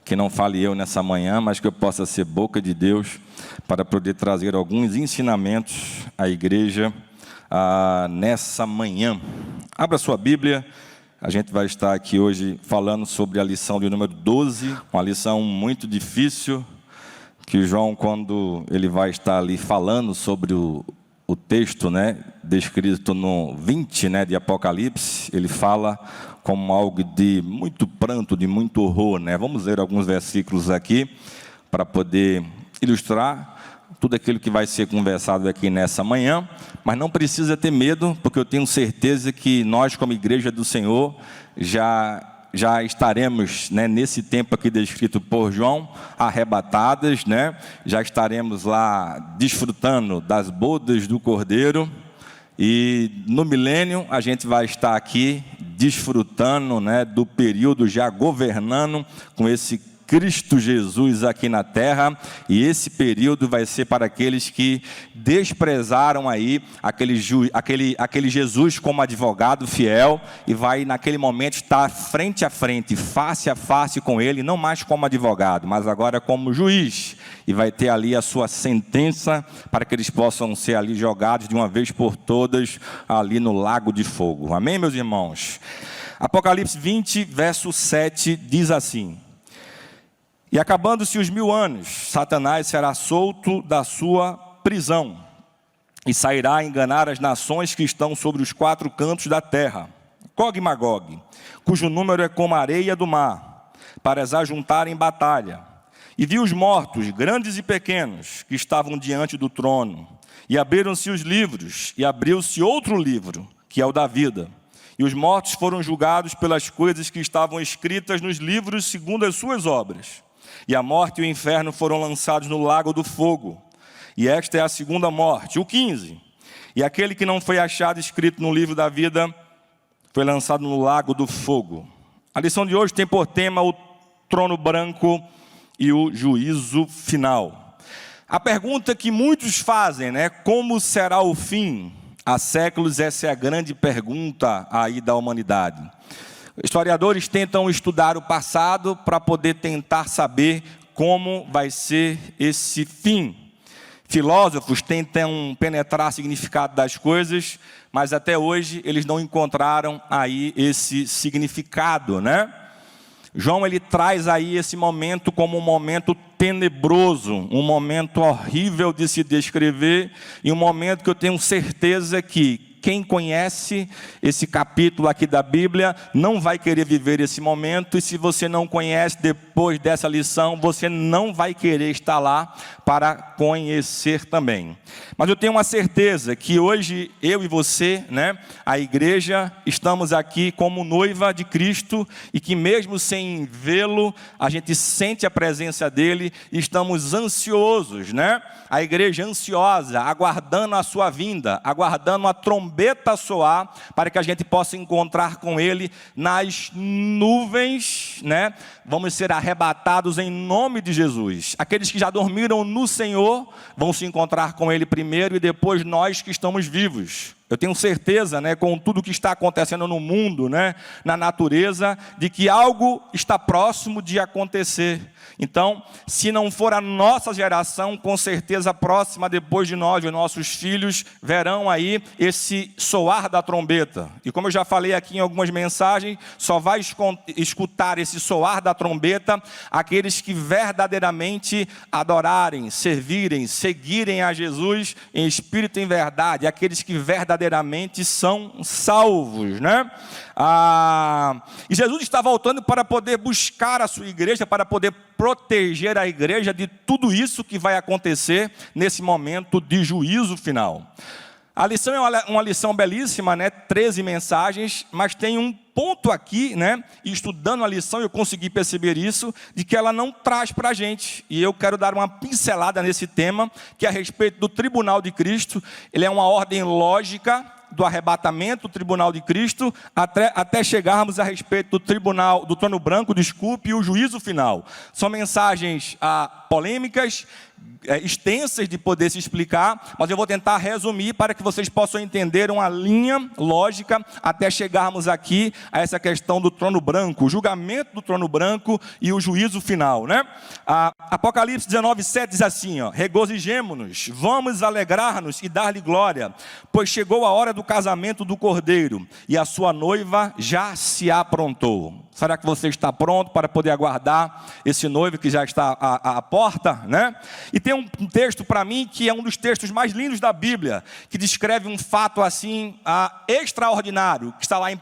que não fale eu nessa manhã, mas que eu possa ser boca de Deus para poder trazer alguns ensinamentos à igreja nessa manhã. Abra sua Bíblia, a gente vai estar aqui hoje falando sobre a lição de número 12, uma lição muito difícil, que João, quando ele vai estar ali falando sobre o texto, descrito no 20, de Apocalipse, ele fala como algo de muito pranto, de muito horror, Vamos ler alguns versículos aqui para poder ilustrar tudo aquilo que vai ser conversado aqui nessa manhã, mas não precisa ter medo, porque eu tenho certeza que nós, como igreja do Senhor, já estaremos, nesse tempo aqui descrito por João, arrebatadas, já estaremos lá desfrutando das bodas do Cordeiro, e no milênio a gente vai estar aqui desfrutando, do período, já governando com esse Cristo Jesus aqui na terra, e esse período vai ser para aqueles que desprezaram aí aquele Jesus como advogado fiel, e vai naquele momento estar frente a frente, face a face com ele, não mais como advogado, mas agora como juiz, e vai ter ali a sua sentença, para que eles possam ser ali jogados de uma vez por todas, ali no lago de fogo. Amém, meus irmãos? Apocalipse 20, verso 7, diz assim: e acabando-se os 1000 anos, Satanás será solto da sua prisão, e sairá a enganar as nações que estão sobre os 4 cantos da terra, Gog e Magog, cujo número é como a areia do mar, para as ajuntar em batalha. E vi os mortos, grandes e pequenos, que estavam diante do trono, e abriram-se os livros, e abriu-se outro livro, que é o da vida. E os mortos foram julgados pelas coisas que estavam escritas nos livros segundo as suas obras. E a morte e o inferno foram lançados no lago do fogo. E esta é a segunda morte, o 15. E aquele que não foi achado escrito no livro da vida foi lançado no lago do fogo. A lição de hoje tem por tema o trono branco e o juízo final. A pergunta que muitos fazem, como será o fim? Há séculos essa é a grande pergunta aí da humanidade. Historiadores tentam estudar o passado para poder tentar saber como vai ser esse fim. Filósofos tentam penetrar o significado das coisas, mas até hoje eles não encontraram aí esse significado, João, ele traz aí esse momento como um momento tenebroso, um momento horrível de se descrever, e um momento que eu tenho certeza que quem conhece esse capítulo aqui da Bíblia não vai querer viver esse momento, e se você não conhece, depois dessa lição, você não vai querer estar lá para conhecer também. Mas eu tenho uma certeza que hoje eu e você, a igreja, estamos aqui como noiva de Cristo, e que mesmo sem vê-lo, a gente sente a presença dele, e estamos ansiosos, A igreja ansiosa, aguardando a sua vinda, aguardando a trombeta soar, para que a gente possa encontrar com ele nas nuvens, Vamos ser arrebatados em nome de Jesus. Aqueles que já dormiram no Senhor vão se encontrar com ele primeiro, e depois nós que estamos vivos. Eu tenho certeza, com tudo que está acontecendo no mundo, na natureza, de que algo está próximo de acontecer. Então, se não for a nossa geração, com certeza próxima depois de nós, os nossos filhos verão aí esse soar da trombeta. E como eu já falei aqui em algumas mensagens, só vai escutar esse soar da trombeta aqueles que verdadeiramente adorarem, servirem, seguirem a Jesus em espírito e em verdade, aqueles que verdadeiramente são salvos, E Jesus está voltando para poder buscar a sua igreja, para poder proteger a igreja de tudo isso que vai acontecer nesse momento de juízo final. A lição é uma lição belíssima, 13 mensagens, mas tem um ponto aqui, e estudando a lição eu consegui perceber isso, de que ela não traz para a gente, e eu quero dar uma pincelada nesse tema, que é a respeito do tribunal de Cristo. Ele é uma ordem lógica do arrebatamento do tribunal de Cristo, até chegarmos a respeito do tribunal, do trono branco, e o juízo final. São mensagens polêmicas, extensas de poder se explicar, mas eu vou tentar resumir para que vocês possam entender uma linha lógica até chegarmos aqui a essa questão do trono branco, o julgamento do trono branco e o juízo final, né? Apocalipse 19:7 diz assim, regozijemo-nos, vamos alegrar-nos e dar-lhe glória, pois chegou a hora do casamento do Cordeiro e a sua noiva já se aprontou. Será que você está pronto para poder aguardar esse noivo que já está à porta, né? E tem um texto para mim que é um dos textos mais lindos da Bíblia, que descreve um fato assim extraordinário, que está lá em 1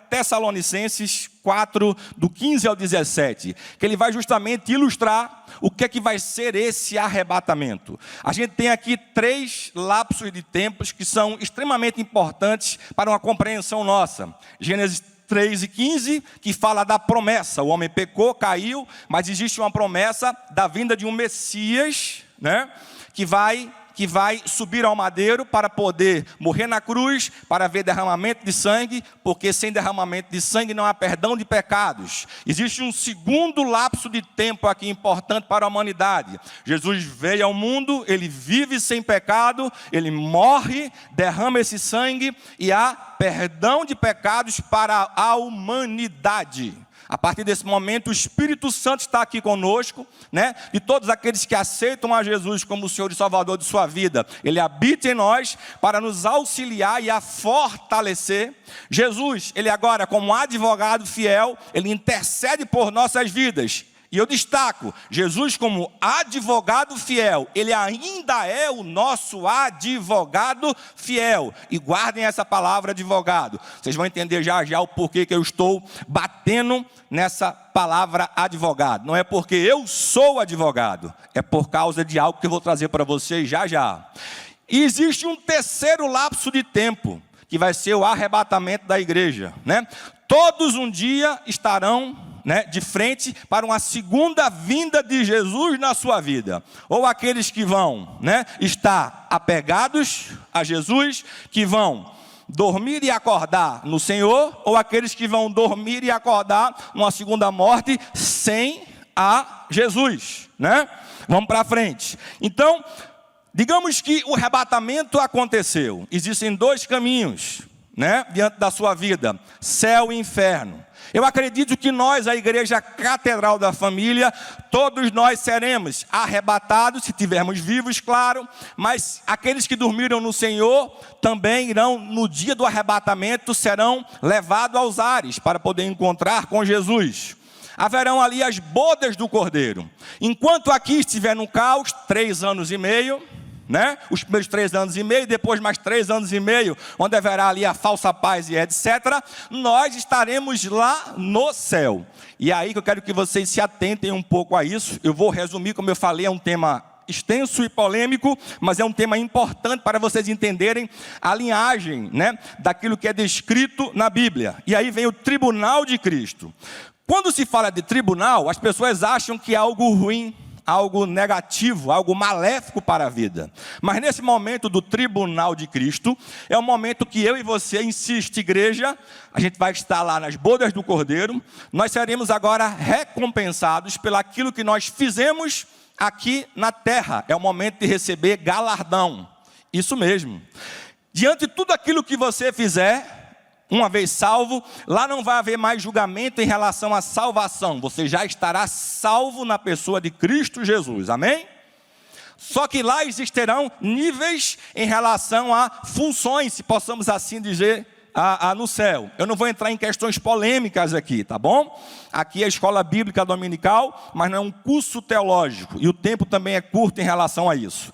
Tessalonicenses 4, do 15 ao 17, que ele vai justamente ilustrar o que é que vai ser esse arrebatamento. A gente tem aqui 3 lapsos de tempos que são extremamente importantes para uma compreensão nossa. Gênesis 3:15, que fala da promessa. O homem pecou, caiu, mas existe uma promessa da vinda de um Messias, né? Que vai subir ao madeiro para poder morrer na cruz, para haver derramamento de sangue, porque sem derramamento de sangue não há perdão de pecados. Existe um segundo lapso de tempo aqui importante para a humanidade. Jesus veio ao mundo, ele vive sem pecado, ele morre, derrama esse sangue e há perdão de pecados para a humanidade. A partir desse momento, o Espírito Santo está aqui conosco, né? E todos aqueles que aceitam a Jesus como o Senhor e Salvador de sua vida, Ele habita em nós para nos auxiliar e a fortalecer. Jesus, Ele agora como advogado fiel, Ele intercede por nossas vidas. E eu destaco, Jesus como advogado fiel, Ele ainda é o nosso advogado fiel. E guardem essa palavra advogado. Vocês vão entender já o porquê que eu estou batendo nessa palavra advogado. Não é porque eu sou advogado, é por causa de algo que eu vou trazer para vocês já. E existe um terceiro lapso de tempo, que vai ser o arrebatamento da igreja, né? Todos um dia estarão, né, de frente para uma segunda vinda de Jesus na sua vida. Ou aqueles que vão, né, estar apegados a Jesus, que vão dormir e acordar no Senhor, ou aqueles que vão dormir e acordar numa segunda morte sem a Jesus, né? Vamos para frente. Então, digamos que o arrebatamento aconteceu. Existem 2 caminhos, né, diante da sua vida: céu e inferno. Eu acredito que nós, a Igreja Catedral da Família, todos nós seremos arrebatados, se estivermos vivos, claro, mas aqueles que dormiram no Senhor também irão, no dia do arrebatamento, serão levados aos ares para poder encontrar com Jesus. Haverão ali as bodas do Cordeiro. Enquanto aqui estiver no caos, 3 anos e meio, né? Os primeiros 3 anos e meio, depois mais 3 anos e meio, onde haverá ali a falsa paz e etc., nós estaremos lá no céu. E é aí que eu quero que vocês se atentem um pouco a isso. Eu vou resumir, como eu falei, é um tema extenso e polêmico, mas é um tema importante para vocês entenderem a linhagem, né, daquilo que é descrito na Bíblia. E aí vem o tribunal de Cristo. Quando se fala de tribunal, as pessoas acham que é algo ruim, algo negativo, algo maléfico para a vida. Mas nesse momento do tribunal de Cristo, é o momento que eu e você, insiste, igreja, a gente vai estar lá nas bodas do Cordeiro, nós seremos agora recompensados pelo aquilo que nós fizemos aqui na terra. É o momento de receber galardão. Isso mesmo. Diante de tudo aquilo que você fizer, uma vez salvo, lá não vai haver mais julgamento em relação à salvação. Você já estará salvo na pessoa de Cristo Jesus, amém? Só que lá existirão níveis em relação a funções, se possamos assim dizer, no céu. Eu não vou entrar em questões polêmicas aqui, tá bom? Aqui é a escola bíblica dominical, mas não é um curso teológico. E o tempo também é curto em relação a isso.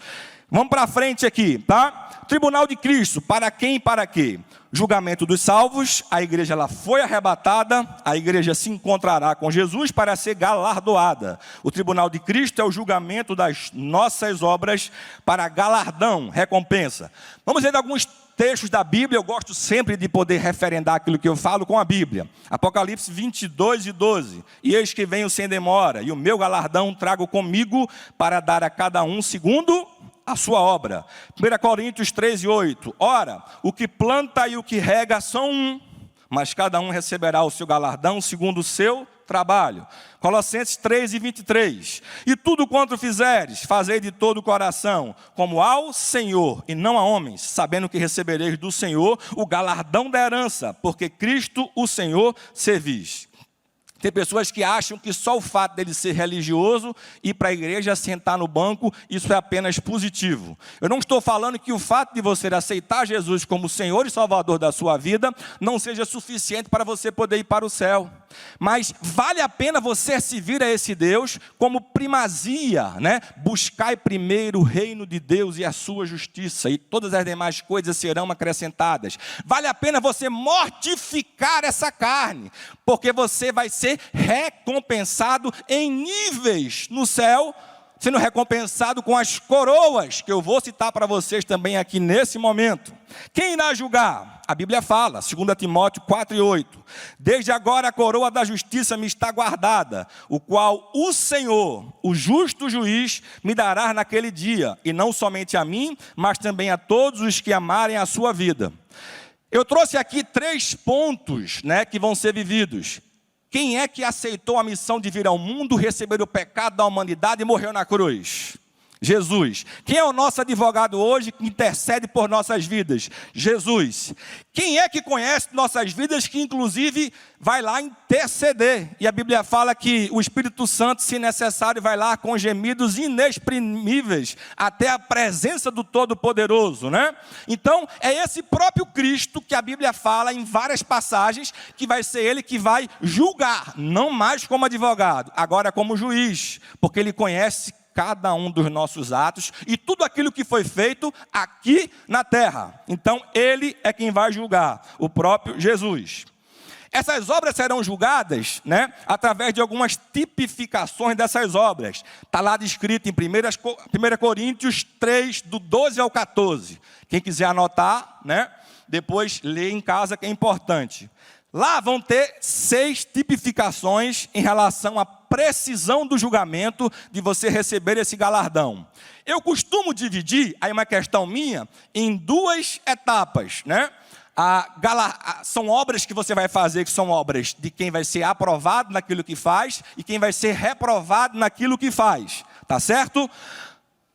Vamos para frente aqui, tá? Tribunal de Cristo, para quem e para quê? Julgamento dos salvos, a igreja ela foi arrebatada, a igreja se encontrará com Jesus para ser galardoada. O tribunal de Cristo é o julgamento das nossas obras para galardão, recompensa. Vamos ver alguns textos da Bíblia. Eu gosto sempre de poder referendar aquilo que eu falo com a Bíblia. Apocalipse 22:12. E eis que venho sem demora, e o meu galardão trago comigo para dar a cada um segundo a sua obra. 1 Coríntios 13:8. Ora, o que planta e o que rega são um, mas cada um receberá o seu galardão segundo o seu trabalho. Colossenses 3:23. E tudo quanto fizeres, fazei de todo o coração, como ao Senhor e não a homens, sabendo que recebereis do Senhor o galardão da herança, porque Cristo o Senhor servis. Tem pessoas que acham que só o fato dele ser religioso, ir para a igreja, sentar no banco, isso é apenas positivo. Eu não estou falando que o fato de você aceitar Jesus como Senhor e Salvador da sua vida não seja suficiente para você poder ir para o céu. Mas vale a pena você servir a esse Deus como primazia, né? Buscai primeiro o reino de Deus e a sua justiça, e todas as demais coisas serão acrescentadas. Vale a pena você mortificar essa carne, porque você vai ser recompensado em níveis no céu, sendo recompensado com as coroas, que eu vou citar para vocês também aqui nesse momento. Quem irá julgar? A Bíblia fala, 2 Timóteo 4:8. Desde agora a coroa da justiça me está guardada, o qual o Senhor, o justo juiz, me dará naquele dia, e não somente a mim, mas também a todos os que amarem a sua vida. Eu trouxe aqui 3 pontos, né, que vão ser vividos. Quem é que aceitou a missão de vir ao mundo, receber o pecado da humanidade e morreu na cruz? Jesus. Quem é o nosso advogado hoje que intercede por nossas vidas? Jesus. Quem é que conhece nossas vidas que inclusive vai lá interceder? E a Bíblia fala que o Espírito Santo, se necessário, vai lá com gemidos inexprimíveis até a presença do Todo-Poderoso, né? Então, é esse próprio Cristo que a Bíblia fala em várias passagens que vai ser ele que vai julgar, não mais como advogado, agora como juiz, porque ele conhece cada um dos nossos atos e tudo aquilo que foi feito aqui na terra. Então, ele é quem vai julgar, o próprio Jesus. Essas obras serão julgadas, né, através de algumas tipificações dessas obras. Está lá descrito em 1 Coríntios 3, do 12 ao 14. Quem quiser anotar, né, depois lê em casa, que é importante. Lá vão ter 6 tipificações em relação à precisão do julgamento de você receber esse galardão. Eu costumo dividir, aí uma questão minha, em 2 etapas, né? São obras que você vai fazer, que são obras de quem vai ser aprovado naquilo que faz e quem vai ser reprovado naquilo que faz, tá certo?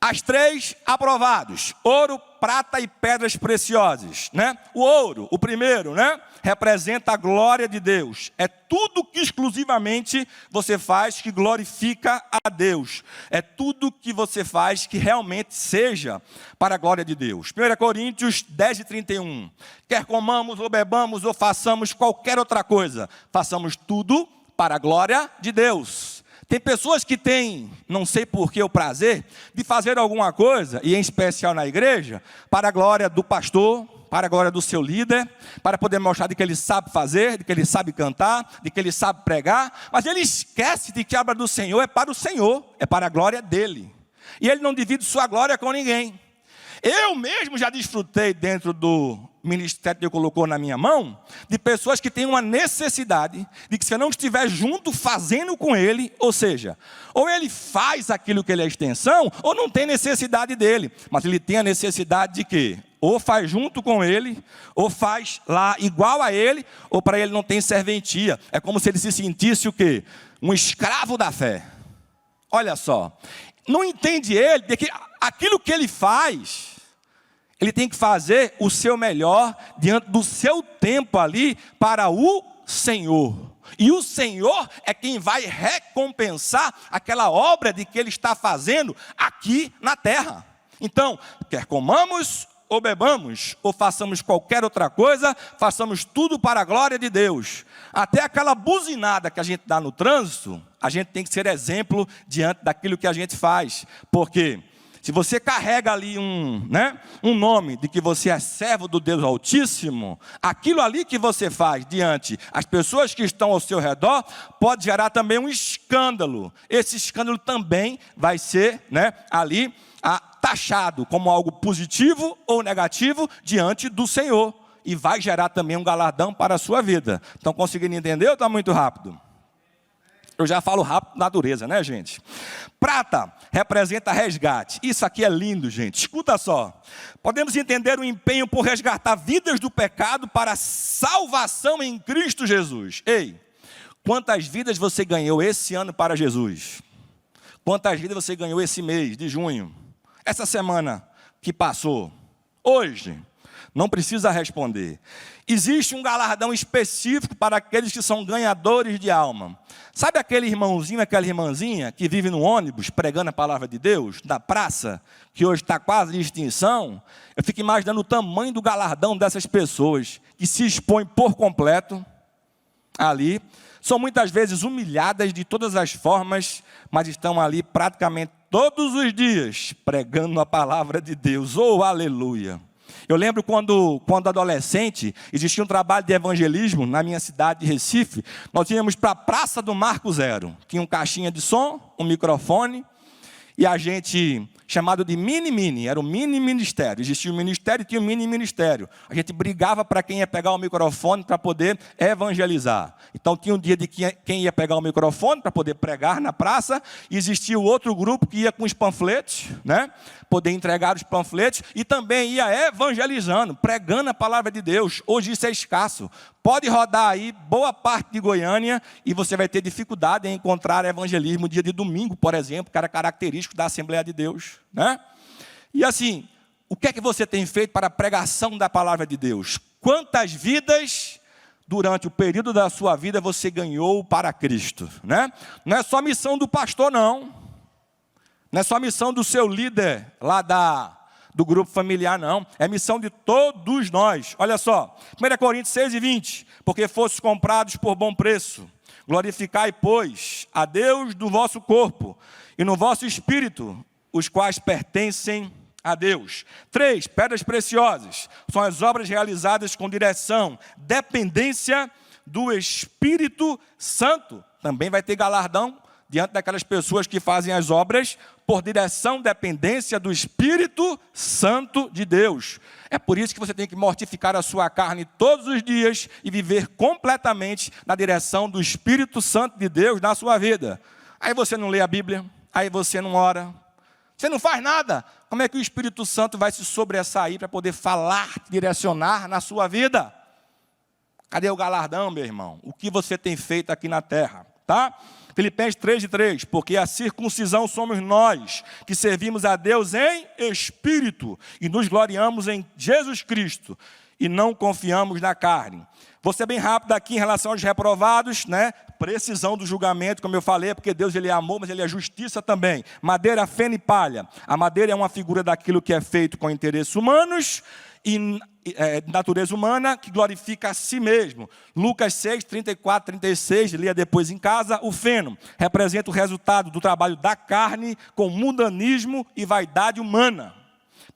As 3 aprovados: ouro, prata e pedras preciosas, né? O ouro, o primeiro, né, representa a glória de Deus. É tudo que exclusivamente você faz que glorifica a Deus. É tudo que você faz que realmente seja para a glória de Deus. 1 Coríntios 10:31. Quer comamos ou bebamos ou façamos qualquer outra coisa, façamos tudo para a glória de Deus. Tem pessoas que têm, não sei por que, o prazer de fazer alguma coisa, e em especial na igreja, para a glória do pastor, para a glória do seu líder, para poder mostrar de que ele sabe fazer, de que ele sabe cantar, de que ele sabe pregar, mas ele esquece de que a obra do Senhor é para o Senhor, é para a glória dele. E ele não divide sua glória com ninguém. Eu mesmo já desfrutei dentro do ministério que Deus colocou na minha mão, de pessoas que têm uma necessidade de que se eu não estiver junto fazendo com ele, ou seja, ou ele faz aquilo que ele é extensão, ou não tem necessidade dele, mas ele tem a necessidade de quê? Ou faz junto com ele, ou faz lá igual a ele, ou para ele não tem serventia. É como se ele se sentisse o quê? Um escravo da fé. Olha só, não entende ele de que aquilo que ele faz, ele tem que fazer o seu melhor diante do seu tempo ali para o Senhor. E o Senhor é quem vai recompensar aquela obra de que ele está fazendo aqui na terra. Então, quer comamos ou bebamos, ou façamos qualquer outra coisa, façamos tudo para a glória de Deus. Até aquela buzinada que a gente dá no trânsito, a gente tem que ser exemplo diante daquilo que a gente faz. Porque se você carrega ali um nome de que você é servo do Deus Altíssimo, aquilo ali que você faz diante as pessoas que estão ao seu redor, pode gerar também um escândalo. Esse escândalo também vai ser, ali taxado como algo positivo ou negativo diante do Senhor. E vai gerar também um galardão para a sua vida. Estão conseguindo entender ou está muito rápido? Eu já falo rápido, natureza, né, gente? Prata representa resgate. Isso aqui é lindo, gente. Escuta só. Podemos entender o empenho por resgatar vidas do pecado para a salvação em Cristo Jesus. Ei, Quantas vidas você ganhou esse ano para Jesus? Quantas vidas você ganhou esse mês de junho? Essa semana que passou? Hoje? Não precisa responder. Existe um galardão específico para aqueles que são ganhadores de alma. Sabe aquele irmãozinho, aquela irmãzinha que vive no ônibus pregando a palavra de Deus, na praça, que hoje está quase de extinção? Eu fico imaginando o tamanho do galardão dessas pessoas que se expõem por completo ali. São muitas vezes humilhadas de todas as formas, mas estão ali praticamente todos os dias pregando a palavra de Deus. Oh, aleluia! Eu lembro quando adolescente, existia um trabalho de evangelismo na minha cidade de Recife. Nós íamos para a Praça do Marco Zero. Tinha um caixinha de som, um microfone, e a gente, chamado de mini, era o mini ministério. Existia um ministério e tinha um mini ministério. A gente brigava para quem ia pegar o microfone para poder evangelizar. Então tinha um dia de quem ia pegar o microfone para poder pregar na praça, e existia o outro grupo que ia com os panfletos, né? Poder entregar os panfletos, e também ia evangelizando, pregando a palavra de Deus. Hoje isso é escasso. Pode rodar aí boa parte de Goiânia e você vai ter dificuldade em encontrar evangelismo dia de domingo, por exemplo, que era característico da Assembleia de Deus, né? E assim, o que é que você tem feito para a pregação da palavra de Deus? Quantas vidas durante o período da sua vida você ganhou para Cristo, né? Não é só missão do pastor, não. Não é só missão do seu líder lá do grupo familiar, não. É missão de todos nós. Olha só, 1 Coríntios 6:20. Porque fostes comprados por bom preço. Glorificai, pois, a Deus do vosso corpo e no vosso espírito, os quais pertencem a Deus. 3, pedras preciosas. São as obras realizadas com direção, dependência do Espírito Santo. Também vai ter galardão diante daquelas pessoas que fazem as obras por direção, dependência do Espírito Santo de Deus. É por isso que você tem que mortificar a sua carne todos os dias e viver completamente na direção do Espírito Santo de Deus na sua vida. Aí você não lê a Bíblia, aí você não ora, você não faz nada. Como é que o Espírito Santo vai se sobressair para poder falar, direcionar na sua vida? Cadê o galardão, meu irmão? O que você tem feito aqui na terra, tá? Filipenses 3:3, porque a circuncisão somos nós, que servimos a Deus em espírito, e nos gloriamos em Jesus Cristo, e não confiamos na carne. Vou ser bem rápido aqui em relação aos reprovados, né? Precisão do julgamento, como eu falei, porque Deus ele é amor, mas ele é justiça também. Madeira, feno e palha. A madeira é uma figura daquilo que é feito com interesses humanos e natureza humana, que glorifica a si mesmo. Lucas 6, 34, 36, leia depois em casa. O feno representa o resultado do trabalho da carne com mundanismo e vaidade humana.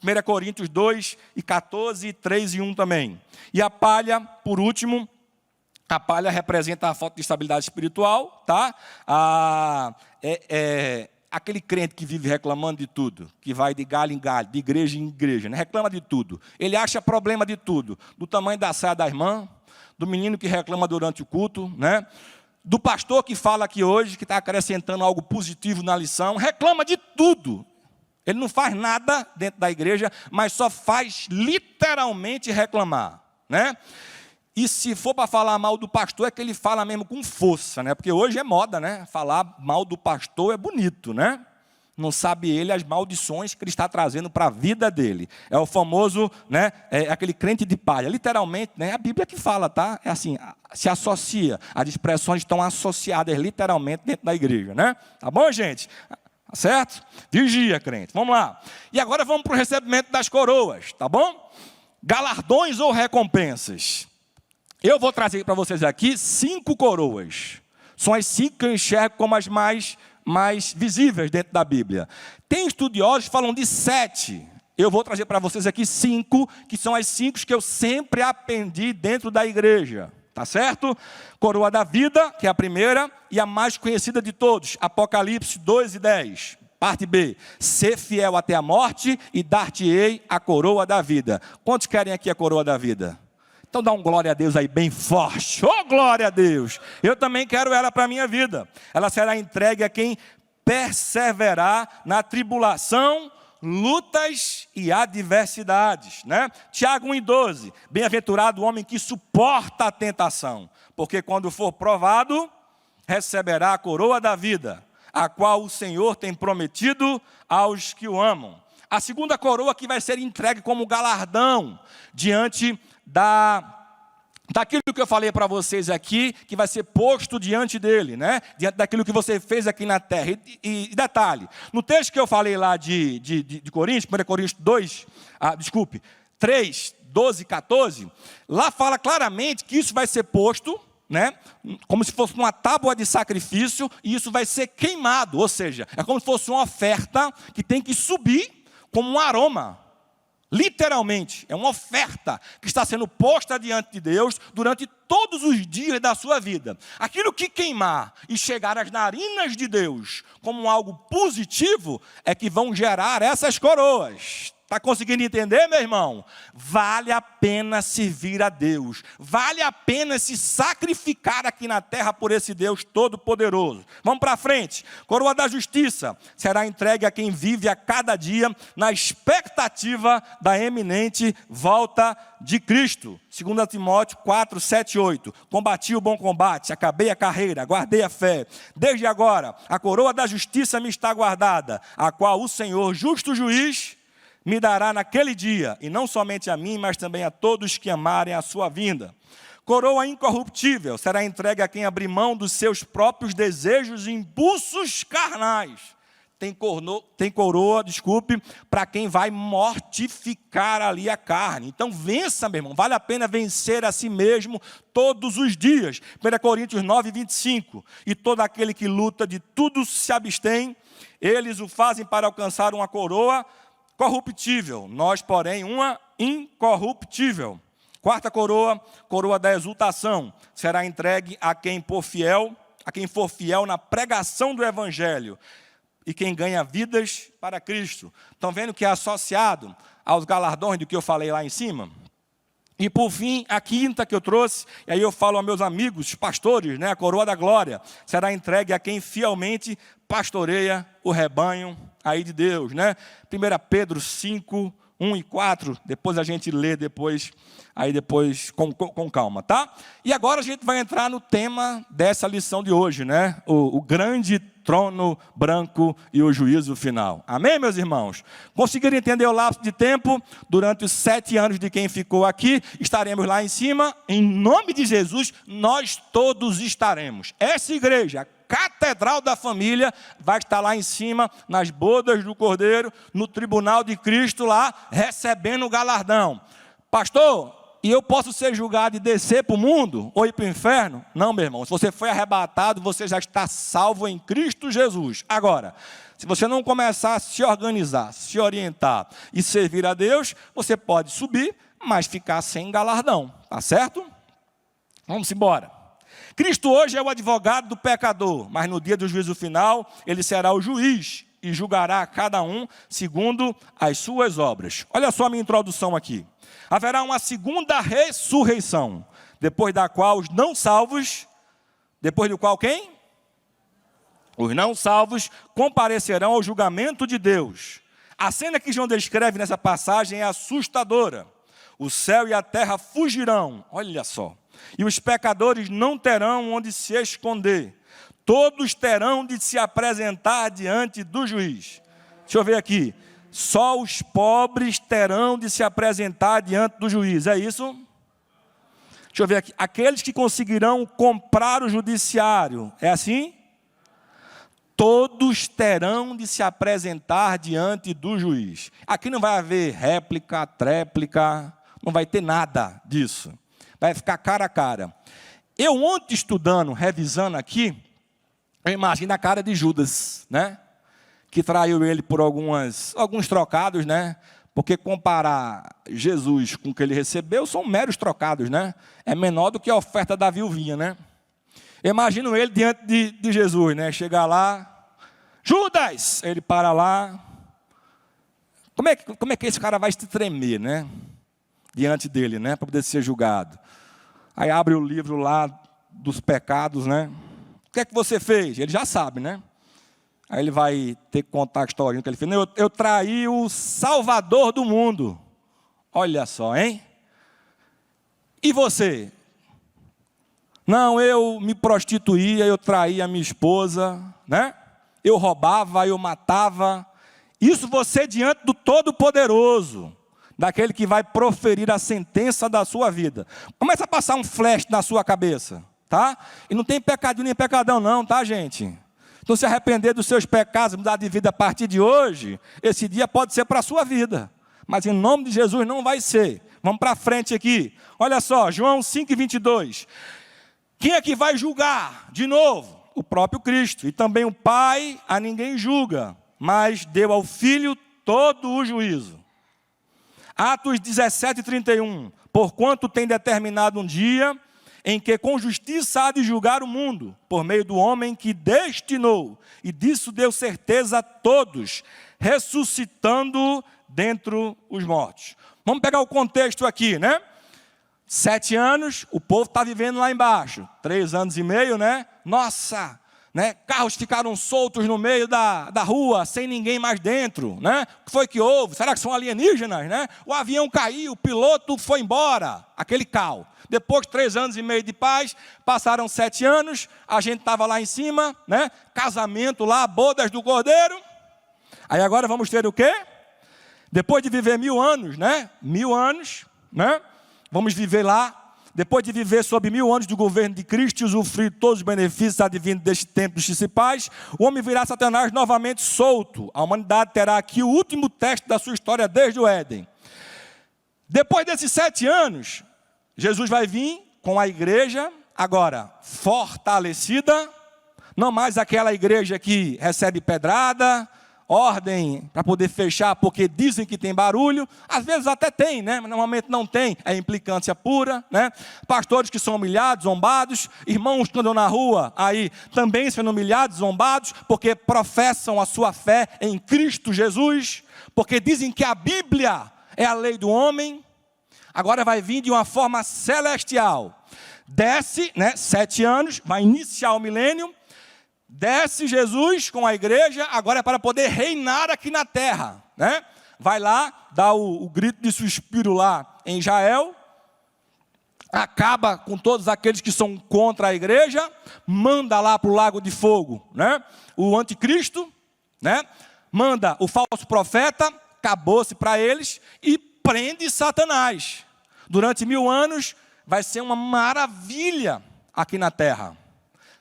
1 Coríntios 2, 14, 3 e 1 também. E a palha, por último, a palha representa a falta de estabilidade espiritual, tá? Aquele crente que vive reclamando de tudo, que vai de galho em galho, de igreja em igreja, né? Reclama de tudo. Ele acha problema de tudo. Do tamanho da saia da irmã, do menino que reclama durante o culto, né? Do pastor que fala aqui hoje, que está acrescentando algo positivo na lição. Reclama de tudo. Ele não faz nada dentro da igreja, mas só faz literalmente reclamar, né? E se for para falar mal do pastor, é que ele fala mesmo com força, né? Porque hoje é moda, né? Falar mal do pastor é bonito, né? Não sabe ele as maldições que ele está trazendo para a vida dele. É o famoso, né? Aquele crente de palha. Literalmente, né? É a Bíblia que fala, tá? É assim, se associa. As expressões estão associadas literalmente dentro da igreja, né? Tá bom, gente? Certo? Vigia, crente. Vamos lá. E agora vamos para o recebimento das coroas, tá bom? Galardões ou recompensas? Eu vou trazer para vocês aqui 5 coroas. São as 5 que eu enxergo como as mais visíveis dentro da Bíblia. Tem estudiosos que falam de 7. Eu vou trazer para vocês aqui 5, que são as 5 que eu sempre aprendi dentro da igreja. Tá certo? Coroa da vida, que é a primeira, e a mais conhecida de todos. Apocalipse 2:10. Parte B. Ser fiel até a morte e dar-te-ei a coroa da vida. Quantos querem aqui a coroa da vida? Então dá um glória a Deus aí bem forte. Oh, glória a Deus! Eu também quero ela para a minha vida. Ela será entregue a quem perseverar na tribulação, lutas e adversidades, né? Tiago 1:12. Bem-aventurado o homem que suporta a tentação, porque quando for provado, receberá a coroa da vida, a qual o Senhor tem prometido aos que o amam. A segunda coroa que vai ser entregue como galardão diante daquilo que eu falei para vocês aqui, que vai ser posto diante dele, né? Diante daquilo que você fez aqui na terra. E detalhe, no texto que eu falei lá de Coríntios, 1 Coríntios 3, 12 e 14, lá fala claramente que isso vai ser posto, né? Como se fosse uma tábua de sacrifício, e isso vai ser queimado, ou seja, é como se fosse uma oferta que tem que subir como um aroma. Literalmente, é uma oferta que está sendo posta diante de Deus durante todos os dias da sua vida. Aquilo que queimar e chegar às narinas de Deus como algo positivo é que vão gerar essas coroas. Está conseguindo entender, meu irmão? Vale a pena servir a Deus. Vale a pena se sacrificar aqui na terra por esse Deus todo-poderoso. Vamos para frente. Coroa da justiça será entregue a quem vive a cada dia na expectativa da eminente volta de Cristo. 2 Timóteo 4, 7 e 8. Combati o bom combate, acabei a carreira, guardei a fé. Desde agora, a coroa da justiça me está guardada, a qual o Senhor, justo juiz, me dará naquele dia, e não somente a mim, mas também a todos que amarem a sua vinda. Coroa incorruptível será entregue a quem abrir mão dos seus próprios desejos e impulsos carnais. Tem coroa, para quem vai mortificar ali a carne. Então vença, meu irmão, vale a pena vencer a si mesmo todos os dias. 1 Coríntios 9, 25. E todo aquele que luta de tudo se abstém, eles o fazem para alcançar uma coroa corruptível, nós, porém, uma incorruptível. Quarta coroa, coroa da exultação, será entregue a quem for fiel na pregação do evangelho e quem ganha vidas para Cristo. Estão vendo que é associado aos galardões do que eu falei lá em cima? E por fim, a quinta que eu trouxe, e aí eu falo aos meus amigos, pastores, né, a coroa da glória, será entregue a quem fielmente pastoreia o rebanho aí de Deus, né? 1 Pedro 5, 1 e 4, depois a gente lê depois com calma, tá? E agora a gente vai entrar no tema dessa lição de hoje, né? O grande trono branco e o juízo final. Amém, meus irmãos? Conseguiram entender o lapso de tempo? Durante os 7 anos de quem ficou aqui, estaremos lá em cima. Em nome de Jesus, nós todos estaremos. Essa igreja, Catedral da Família, vai estar lá em cima, nas bodas do Cordeiro, no tribunal de Cristo lá, recebendo o galardão. Pastor, e eu posso ser julgado e descer para o mundo, ou ir para o inferno? Não, meu irmão, se você foi arrebatado, você já está salvo em Cristo Jesus. Agora, se você não começar a se organizar, se orientar e servir a Deus, você pode subir, mas ficar sem galardão, tá certo? Vamos embora. Cristo hoje é o advogado do pecador, mas no dia do juízo final, ele será o juiz e julgará cada um segundo as suas obras. Olha só a minha introdução aqui. Haverá uma segunda ressurreição, depois da qual os não salvos, depois do qual quem? Os não salvos comparecerão ao julgamento de Deus. A cena que João descreve nessa passagem é assustadora. O céu e a terra fugirão, olha só. E os pecadores não terão onde se esconder. Todos terão de se apresentar diante do juiz. Deixa eu ver aqui. Só os pobres terão de se apresentar diante do juiz. É isso? Deixa eu ver aqui. Aqueles que conseguirão comprar o judiciário. É assim? Todos terão de se apresentar diante do juiz. Aqui não vai haver réplica, tréplica. Não vai ter nada disso. Vai ficar cara a cara. Eu ontem estudando, revisando aqui, eu imagino a cara de Judas, né? Que traiu ele por alguns trocados, né? Porque comparar Jesus com o que ele recebeu são meros trocados, né? É menor do que a oferta da viuvinha, né? Eu imagino ele diante de Jesus, né? Chegar lá, Judas! Ele para lá. Como é que esse cara vai se tremer, né? Diante dele, né? Para poder ser julgado. Aí abre o livro lá dos pecados, né? O que é que você fez? Ele já sabe, né? Aí ele vai ter que contar a história que ele fez. Eu traí o Salvador do mundo. Olha só, hein? E você? Não, eu me prostituía, eu traía a minha esposa, né? Eu roubava, eu matava. Isso você diante do Todo-Poderoso, daquele que vai proferir a sentença da sua vida. Começa a passar um flash na sua cabeça, tá? E não tem pecadinho nem pecadão não, tá, gente? Então, se arrepender dos seus pecados, mudar de vida a partir de hoje, esse dia pode ser para a sua vida. Mas em nome de Jesus não vai ser. Vamos para frente aqui. Olha só, João 5:22. Quem é que vai julgar de novo? O próprio Cristo. E também o Pai a ninguém julga, mas deu ao Filho todo o juízo. Atos 17:31. Porquanto tem determinado um dia em que com justiça há de julgar o mundo, por meio do homem que destinou, e disso deu certeza a todos, ressuscitando dentre os mortos. Vamos pegar o contexto aqui, né? 7 anos, o povo está vivendo lá embaixo. 3 anos e meio, né? Nossa, né? Carros ficaram soltos no meio da rua, sem ninguém mais dentro, né? O que foi que houve? Será que são alienígenas, né? O avião caiu, o piloto foi embora, aquele caos. Depois de 3 anos e meio de paz, passaram 7 anos, a gente estava lá em cima, né? Casamento lá, bodas do Cordeiro. Aí agora vamos ter o quê? Depois de viver 1000 anos, né? 1000 anos, né? Vamos viver lá. Depois de viver sob 1000 anos do governo de Cristo e usufruir todos os benefícios advindos deste tempo dos principais, o homem virá Satanás novamente solto. A humanidade terá aqui o último teste da sua história desde o Éden. Depois desses 7 anos, Jesus vai vir com a igreja, agora fortalecida, não mais aquela igreja que recebe pedrada, ordem para poder fechar porque dizem que tem barulho, às vezes até tem, né? Mas normalmente não tem, é implicância pura, né? Pastores que são humilhados, zombados, irmãos que andam na rua aí também sendo humilhados, zombados, porque professam a sua fé em Cristo Jesus, porque dizem que a Bíblia é a lei do homem. Agora vai vir de uma forma celestial. Desce, né? 7 anos, vai iniciar o milênio. Desce Jesus com a igreja, agora é para poder reinar aqui na terra, né? Vai lá, dá o grito de suspiro lá em Israel, acaba com todos aqueles que são contra a igreja, manda lá para o lago de fogo, né? O anticristo, né? Manda o falso profeta, acabou-se para eles, e prende Satanás. Durante 1000 anos vai ser uma maravilha aqui na terra.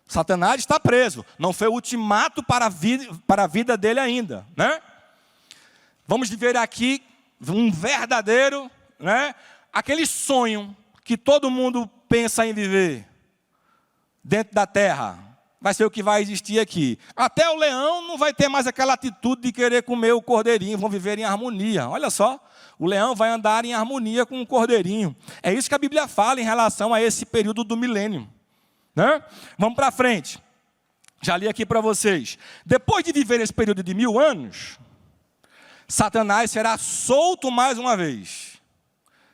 Satanás está preso, não foi o ultimato para a vida dele ainda, né? Vamos viver aqui um verdadeiro, né? Aquele sonho que todo mundo pensa em viver dentro da terra, vai ser o que vai existir aqui. Até o leão não vai ter mais aquela atitude de querer comer o cordeirinho, vão viver em harmonia. Olha só, o leão vai andar em harmonia com o cordeirinho. É isso que a Bíblia fala em relação a esse período do milênio, né? Vamos para frente. Já li aqui para vocês. Depois de viver esse período de 1000 anos, Satanás será solto mais uma vez.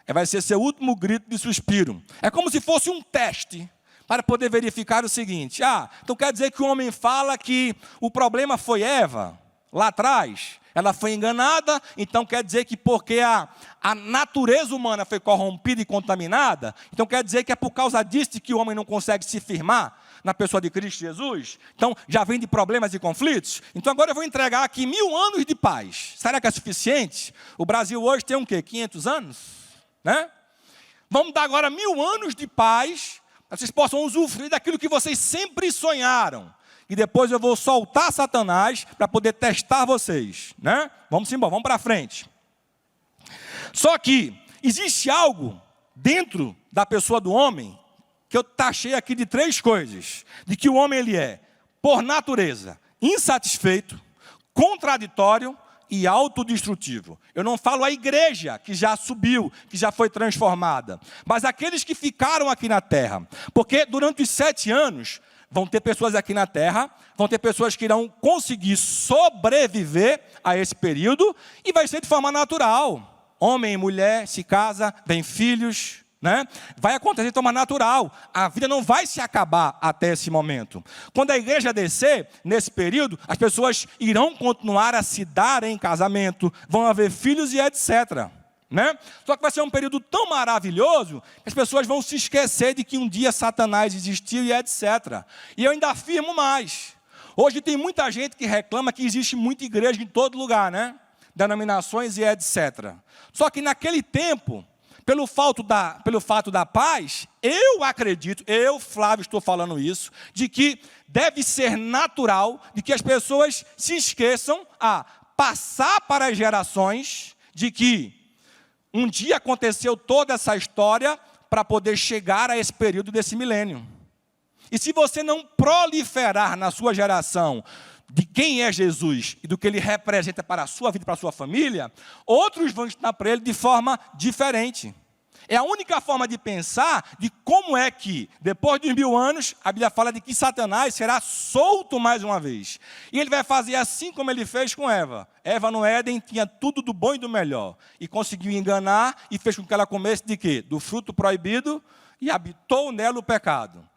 Vai ser seu último grito de suspiro. É como se fosse um teste para poder verificar o seguinte. Então quer dizer que o homem fala que o problema foi Eva, lá atrás. Ela foi enganada, então quer dizer que porque a natureza humana foi corrompida e contaminada, então quer dizer que é por causa disso que o homem não consegue se firmar na pessoa de Cristo Jesus? Então já vem de problemas e conflitos? Então agora eu vou entregar aqui 1000 anos de paz. Será que é suficiente? O Brasil hoje tem o quê? 500 anos? Né? Vamos dar agora 1000 anos de paz, para que vocês possam usufruir daquilo que vocês sempre sonharam. E depois eu vou soltar Satanás para poder testar vocês, né? Vamos embora, vamos para frente. Só que existe algo dentro da pessoa do homem que eu taxei aqui de 3 coisas. De que o homem ele é, por natureza, insatisfeito, contraditório e autodestrutivo. Eu não falo a igreja que já subiu, que já foi transformada, mas aqueles que ficaram aqui na terra. Porque durante os 7 anos... vão ter pessoas aqui na terra, vão ter pessoas que irão conseguir sobreviver a esse período, e vai ser de forma natural. Homem e mulher se casa, vem filhos, né? Vai acontecer de forma natural. A vida não vai se acabar até esse momento. Quando a igreja descer, nesse período, as pessoas irão continuar a se dar em casamento, vão haver filhos e etc. né? Só que vai ser um período tão maravilhoso que as pessoas vão se esquecer de que um dia Satanás existiu e etc. E eu ainda afirmo mais. Hoje tem muita gente que reclama que existe muita igreja em todo lugar, né? Denominações e etc. Só que naquele tempo, pelo fato da paz, eu acredito, eu, Flávio, estou falando isso, de que deve ser natural de que as pessoas se esqueçam a passar para as gerações de que um dia aconteceu toda essa história para poder chegar a esse período desse milênio. E se você não proliferar na sua geração de quem é Jesus e do que ele representa para a sua vida e para a sua família, outros vão ensinar para ele de forma diferente. É a única forma de pensar de como é que, depois de 1000 anos, a Bíblia fala de que Satanás será solto mais uma vez. E ele vai fazer assim como ele fez com Eva. Eva no Éden tinha tudo do bom e do melhor. E conseguiu enganar e fez com que ela comesse de quê? Do fruto proibido e habitou nela o pecado.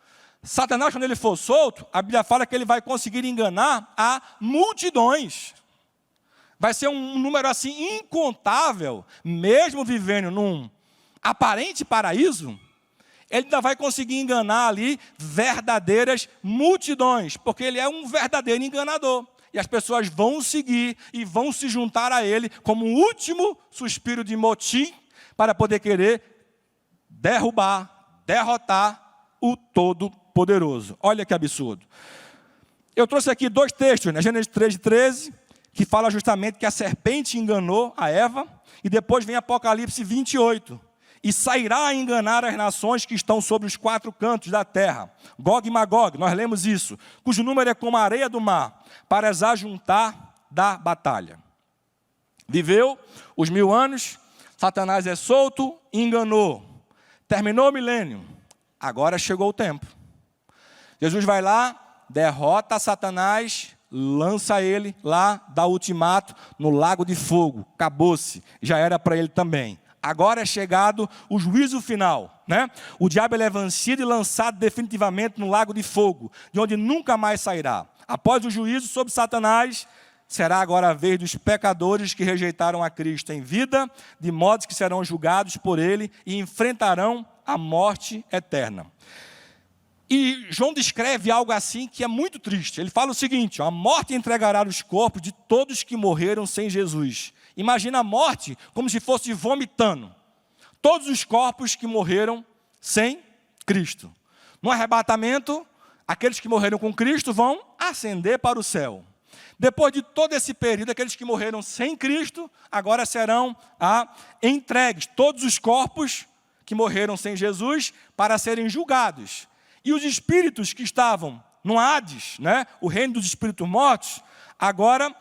Satanás, quando ele for solto, a Bíblia fala que ele vai conseguir enganar a multidões. Vai ser um número assim incontável, mesmo vivendo num aparente paraíso, ele ainda vai conseguir enganar ali verdadeiras multidões, porque ele é um verdadeiro enganador. E as pessoas vão seguir e vão se juntar a ele como um último suspiro de motim para poder querer derrubar, derrotar o Todo-Poderoso. Olha que absurdo. Eu trouxe aqui 2 textos, né? Gênesis 3:13, que fala justamente que a serpente enganou a Eva, e depois vem Apocalipse 28. E sairá a enganar as nações que estão sobre os 4 cantos da terra. Gog e Magog, nós lemos isso, cujo número é como a areia do mar, para as ajuntar da batalha. Viveu os 1000 anos, Satanás é solto, enganou. Terminou o milênio, agora chegou o tempo. Jesus vai lá, derrota Satanás, lança ele lá, dá ultimato no lago de fogo. Acabou-se, já era para ele também. Agora é chegado o juízo final, né? O diabo é vencido e lançado definitivamente no lago de fogo, de onde nunca mais sairá. Após o juízo sobre Satanás, será agora a vez dos pecadores que rejeitaram a Cristo em vida, de modo que serão julgados por ele e enfrentarão a morte eterna. E João descreve algo assim que é muito triste. Ele fala o seguinte: a morte entregará os corpos de todos que morreram sem Jesus. Imagina a morte como se fosse vomitando todos os corpos que morreram sem Cristo. No arrebatamento, aqueles que morreram com Cristo vão ascender para o céu. Depois de todo esse período, aqueles que morreram sem Cristo, agora serão entregues todos os corpos que morreram sem Jesus para serem julgados. E os espíritos que estavam no Hades, né, o reino dos espíritos mortos, agora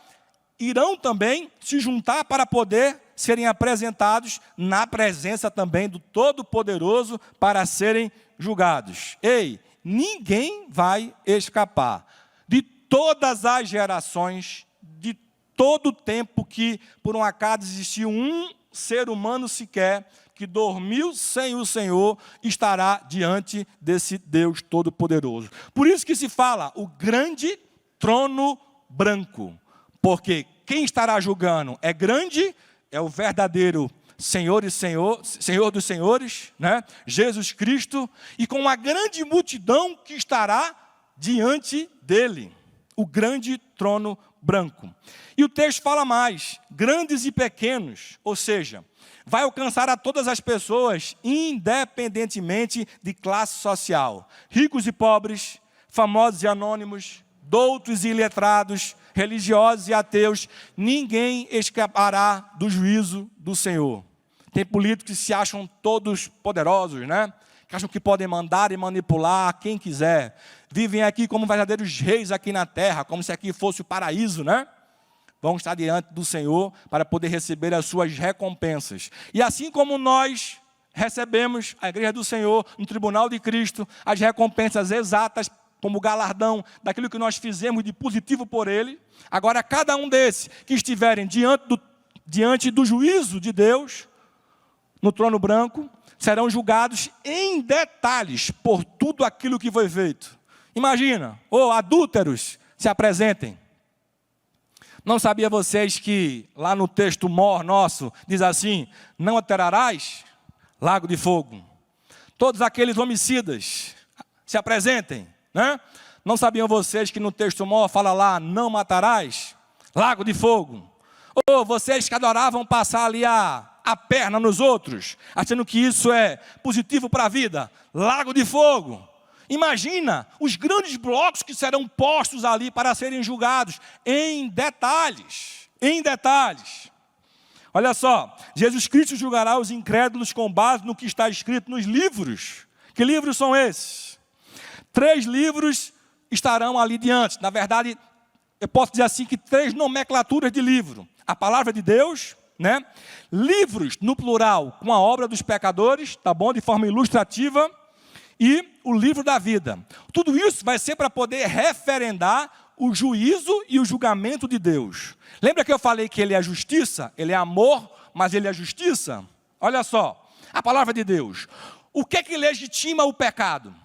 irão também se juntar para poder serem apresentados na presença também do Todo-Poderoso para serem julgados. Ei, ninguém vai escapar de todas as gerações, de todo o tempo que por um acaso existiu um ser humano sequer que dormiu sem o Senhor, estará diante desse Deus Todo-Poderoso. Por isso que se fala o grande trono branco. Porque quem estará julgando é grande, é o verdadeiro Senhor dos senhores, né? Jesus Cristo, e com uma grande multidão que estará diante dele, o grande trono branco. E o texto fala mais, grandes e pequenos, ou seja, vai alcançar a todas as pessoas, independentemente de classe social, ricos e pobres, famosos e anônimos, doutos e iletrados, religiosos e ateus, ninguém escapará do juízo do Senhor. Tem políticos que se acham todos poderosos, né? Que acham que podem mandar e manipular quem quiser. Vivem aqui como verdadeiros reis aqui na terra, como se aqui fosse o paraíso, né? Vão estar diante do Senhor para poder receber as suas recompensas. E assim como nós recebemos, a igreja do Senhor, no tribunal de Cristo, as recompensas exatas, como galardão daquilo que nós fizemos de positivo por Ele. Agora, cada um desses que estiverem diante do juízo de Deus, no trono branco, serão julgados em detalhes por tudo aquilo que foi feito. Imagina, adúlteros se apresentem. Não sabia vocês que lá no texto mor nosso, diz assim, não aterrarás lago de fogo. Todos aqueles homicidas se apresentem, né? Não sabiam vocês que no texto mor fala lá, não matarás lago de fogo. Ou vocês que adoravam passar ali a perna nos outros, achando que isso é positivo para a vida, lago de fogo. Imagina os grandes blocos que serão postos ali para serem julgados em detalhes, em detalhes. Olha só, Jesus Cristo julgará os incrédulos com base no que está escrito nos livros. Que livros são esses? 3 livros estarão ali diante. Na verdade, eu posso dizer assim que 3 nomenclaturas de livro. A palavra de Deus, né? Livros, no plural, com a obra dos pecadores, tá bom? De forma ilustrativa. E o livro da vida. Tudo isso vai ser para poder referendar o juízo e o julgamento de Deus. Lembra que eu falei que ele é justiça? Ele é amor, mas ele é justiça? Olha só, a palavra de Deus. O que é que legitima o pecado?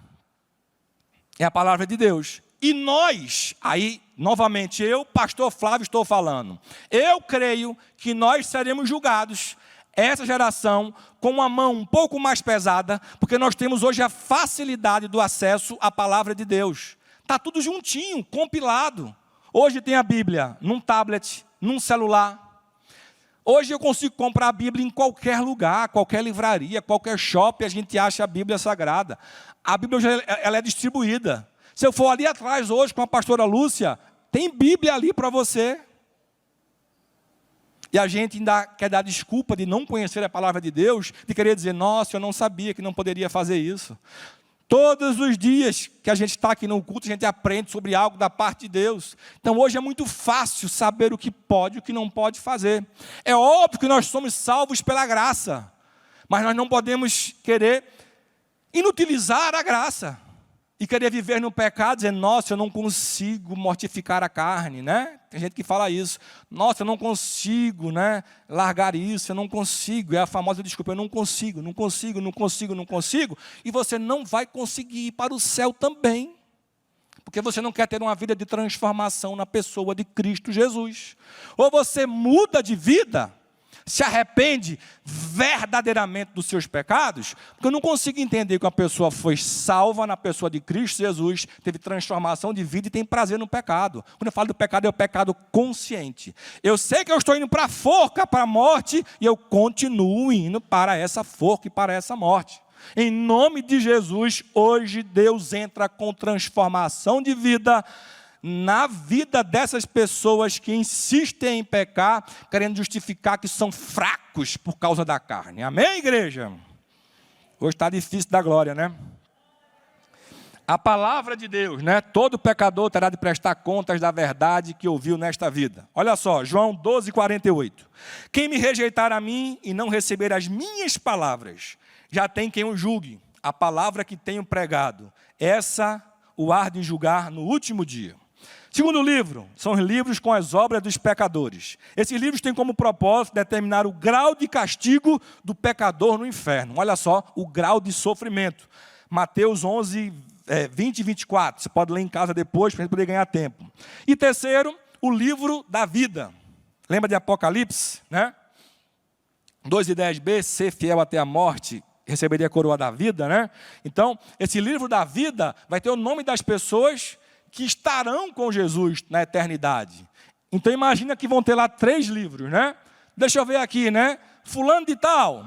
É a palavra de Deus. E nós, aí, novamente, eu, pastor Flávio, estou falando. Eu creio que nós seremos julgados, essa geração, com uma mão um pouco mais pesada, porque nós temos hoje a facilidade do acesso à palavra de Deus. Está tudo juntinho, compilado. Hoje tem a Bíblia num tablet, num celular. Hoje eu consigo comprar a Bíblia em qualquer lugar, qualquer livraria, qualquer shopping, a gente acha a Bíblia Sagrada. A Bíblia hoje ela é distribuída. Se eu for ali atrás hoje com a pastora Lúcia, tem Bíblia ali para você. E a gente ainda quer dar desculpa de não conhecer a palavra de Deus, de querer dizer, nossa, eu não sabia que não poderia fazer isso. Todos os dias que a gente está aqui no culto, a gente aprende sobre algo da parte de Deus. Então hoje é muito fácil saber o que pode e o que não pode fazer. É óbvio que nós somos salvos pela graça, mas nós não podemos querer inutilizar a graça. E querer viver no pecado, dizendo, nossa, eu não consigo mortificar a carne, né? Tem gente que fala isso. Nossa, eu não consigo, né, largar isso, eu não consigo. É a famosa desculpa, eu não consigo. E você não vai conseguir ir para o céu também. Porque você não quer ter uma vida de transformação na pessoa de Cristo Jesus. Ou você muda de vida, se arrepende verdadeiramente dos seus pecados, porque eu não consigo entender que uma pessoa foi salva na pessoa de Cristo Jesus, teve transformação de vida e tem prazer no pecado. Quando eu falo do pecado, é o pecado consciente. Eu sei que eu estou indo para a forca, para a morte, e eu continuo indo para essa forca e para essa morte. Em nome de Jesus, hoje Deus entra com transformação de vida na vida dessas pessoas que insistem em pecar, querendo justificar que são fracos por causa da carne. Amém, igreja? Hoje está difícil da glória, né? A palavra de Deus, né? Todo pecador terá de prestar contas da verdade que ouviu nesta vida. Olha só, João 12:48. Quem me rejeitar a mim e não receber as minhas palavras, já tem quem o julgue. A palavra que tenho pregado, essa o há de julgar no último dia. Segundo livro, são os livros com as obras dos pecadores. Esses livros têm como propósito determinar o grau de castigo do pecador no inferno. Olha só, o grau de sofrimento. Mateus 11, 20 e 24. Você pode ler em casa depois, para a gente poder ganhar tempo. E terceiro, o livro da vida. Lembra de Apocalipse, né? 2:10b, ser fiel até a morte, receberia a coroa da vida, né? Então, esse livro da vida vai ter o nome das pessoas que estarão com Jesus na eternidade. Então imagina que vão ter lá 3 livros, né? Deixa eu ver aqui, né? Fulano de tal.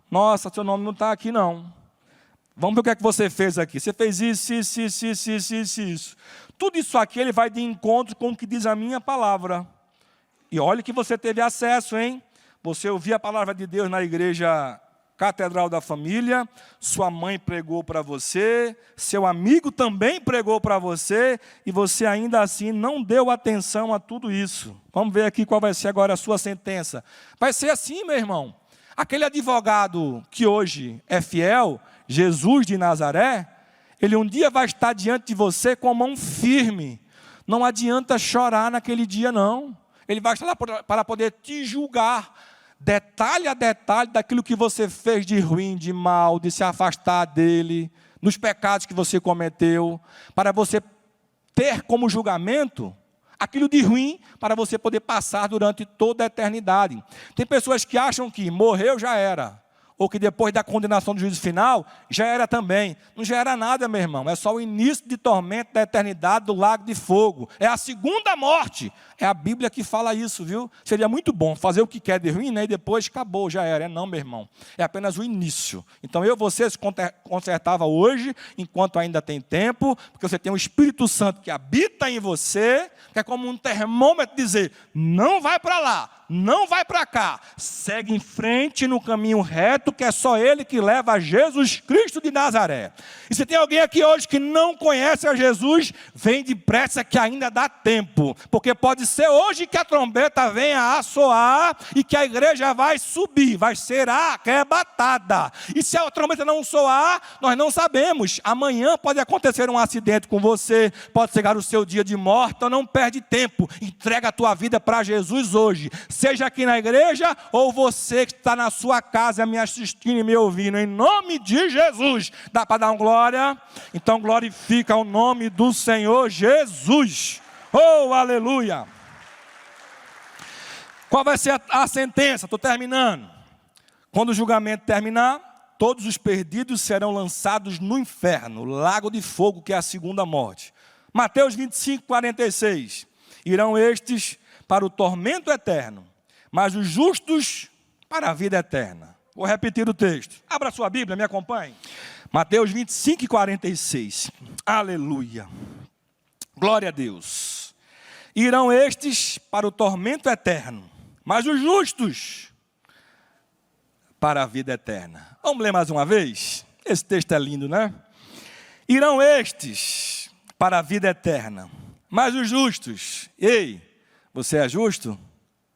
Nossa, seu nome não está aqui não. Vamos ver o que é que você fez aqui. Você fez isso. Tudo isso aqui ele vai de encontro com o que diz a minha palavra. E olha que você teve acesso, hein? Você ouviu a palavra de Deus na igreja Catedral da Família, sua mãe pregou para você, seu amigo também pregou para você, e você ainda assim não deu atenção a tudo isso. Vamos ver aqui qual vai ser agora a sua sentença. Vai ser assim, meu irmão. Aquele advogado que hoje é fiel, Jesus de Nazaré, ele um dia vai estar diante de você com a mão firme. Não adianta chorar naquele dia, não. Ele vai estar lá para poder te julgar, detalhe a detalhe daquilo que você fez de ruim, de mal, de se afastar dele, nos pecados que você cometeu, para você ter como julgamento aquilo de ruim para você poder passar durante toda a eternidade. Tem pessoas que acham que morreu já era, ou que depois da condenação do juízo final, já era também. Não já era nada, meu irmão. É só o início de tormento da eternidade do lago de fogo. É a segunda morte. É a Bíblia que fala isso, viu? Seria muito bom fazer o que quer de ruim, né? E depois acabou, já era. Não, meu irmão. É apenas o início. Então você se consertava hoje, enquanto ainda tem tempo, porque você tem o Espírito Santo que habita em você, que é como um termômetro dizer, não vai para lá, não vai para cá, segue em frente no caminho reto, que é só Ele que leva a Jesus Cristo de Nazaré. E se tem alguém aqui hoje que não conhece a Jesus, vem depressa que ainda dá tempo, porque pode ser hoje que a trombeta venha a soar e que a igreja vai subir, vai ser arrebatada. E se a trombeta não soar, nós não sabemos. Amanhã pode acontecer um acidente com você, pode chegar o seu dia de morte, então não perde tempo, entrega a tua vida para Jesus hoje. Seja aqui na igreja, ou você que está na sua casa me assistindo e me ouvindo, em nome de Jesus. Dá para dar uma glória? Então glorifica o nome do Senhor Jesus. Oh, aleluia! Qual vai ser a sentença? Estou terminando. Quando o julgamento terminar, todos os perdidos serão lançados no inferno, lago de fogo, que é a segunda morte. Mateus 25, 46. Irão estes para o tormento eterno, mas os justos para a vida eterna. Vou repetir o texto. Abra sua Bíblia, me acompanhe. Mateus 25, 46. Aleluia. Glória a Deus. Irão estes para o tormento eterno, mas os justos para a vida eterna. Vamos ler mais uma vez? Esse texto é lindo, né? Irão estes para a vida eterna, mas os justos. Ei, você é justo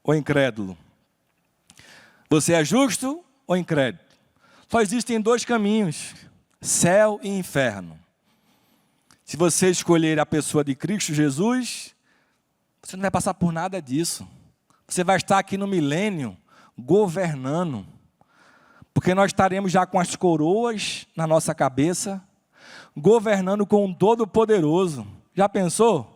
ou incrédulo? Você é justo ou incrédulo? Só existem dois caminhos, céu e inferno. Se você escolher a pessoa de Cristo Jesus, você não vai passar por nada disso. Você vai estar aqui no milênio, governando. Porque nós estaremos já com as coroas na nossa cabeça, governando com um Todo-Poderoso. Já pensou?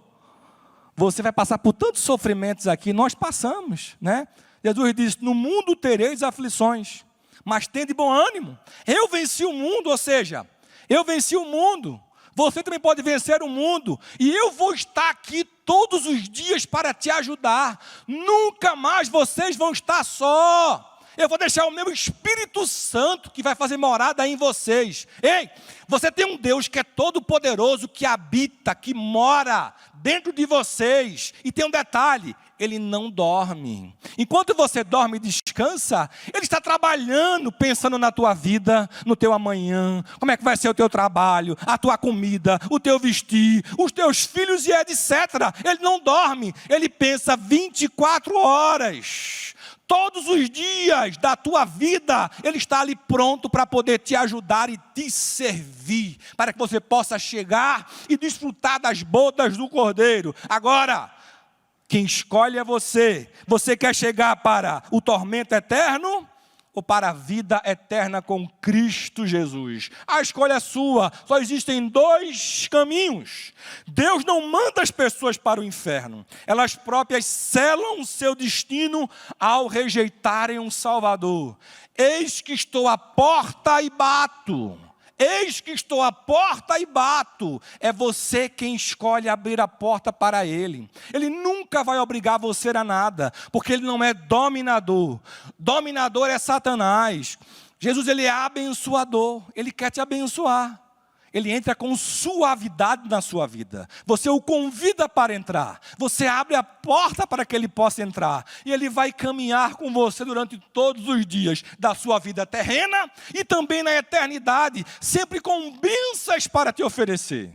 Você vai passar por tantos sofrimentos aqui, nós passamos, né? Jesus disse, no mundo tereis aflições, mas tende bom ânimo. Eu venci o mundo, ou seja, eu venci o mundo. Você também pode vencer o mundo. E eu vou estar aqui todos os dias para te ajudar. Nunca mais vocês vão estar só. Eu vou deixar o meu Espírito Santo que vai fazer morada em vocês. Ei, você tem um Deus que é todo poderoso, que habita, que mora dentro de vocês. E tem um detalhe, Ele não dorme. Enquanto você dorme e descansa, Ele está trabalhando, pensando na tua vida, no teu amanhã, como é que vai ser o teu trabalho, a tua comida, o teu vestir, os teus filhos e etc. Ele não dorme, Ele pensa 24 horas. Todos os dias da tua vida, Ele está ali pronto para poder te ajudar e te servir, para que você possa chegar e desfrutar das bodas do Cordeiro. Agora, quem escolhe é você. Você quer chegar para o tormento eterno ou para a vida eterna com Cristo Jesus? A escolha é sua. Só existem dois caminhos. Deus não manda as pessoas para o inferno. Elas próprias selam o seu destino ao rejeitarem um Salvador. Eis que estou à porta e bato. Eis que estou à porta e bato. É você quem escolhe abrir a porta para Ele. Ele nunca vai obrigar você a nada, porque Ele não é dominador. Dominador é Satanás. Jesus, Ele é abençoador. Ele quer te abençoar. Ele entra com suavidade na sua vida. Você o convida para entrar. Você abre a porta para que Ele possa entrar. E Ele vai caminhar com você durante todos os dias da sua vida terrena e também na eternidade, sempre com bênçãos para te oferecer.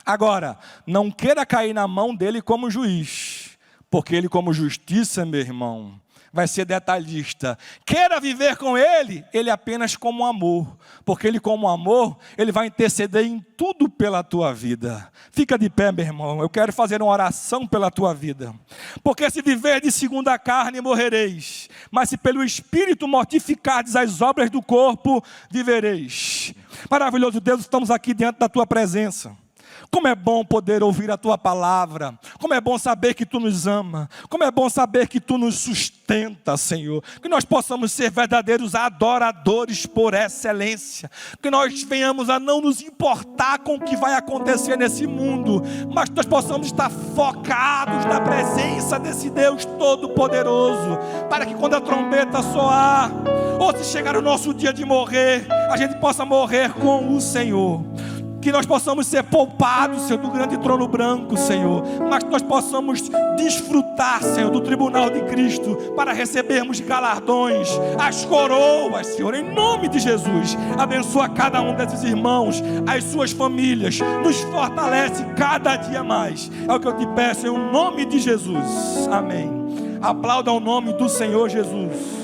Agora, não queira cair na mão dEle como juiz, porque Ele como justiça, meu irmão, vai ser detalhista. Queira viver com Ele, Ele apenas como amor. Porque Ele como amor, Ele vai interceder em tudo pela tua vida. Fica de pé, meu irmão. Eu quero fazer uma oração pela tua vida. Porque se viver de segundo a carne, morrereis. Mas se pelo Espírito mortificardes as obras do corpo, vivereis. Maravilhoso Deus, estamos aqui diante da tua presença. Como é bom poder ouvir a Tua palavra. Como é bom saber que Tu nos ama. Como é bom saber que Tu nos sustenta, Senhor. Que nós possamos ser verdadeiros adoradores por excelência. Que nós venhamos a não nos importar com o que vai acontecer nesse mundo, mas que nós possamos estar focados na presença desse Deus Todo-Poderoso, para que quando a trombeta soar, ou se chegar o nosso dia de morrer, a gente possa morrer com o Senhor. Que nós possamos ser poupados, Senhor, do grande trono branco, Senhor. Mas que nós possamos desfrutar, Senhor, do tribunal de Cristo, para recebermos galardões, as coroas, Senhor, em nome de Jesus. Abençoa cada um desses irmãos, as suas famílias, nos fortalece cada dia mais. É o que eu te peço, em nome de Jesus. Amém. Aplauda o nome do Senhor Jesus.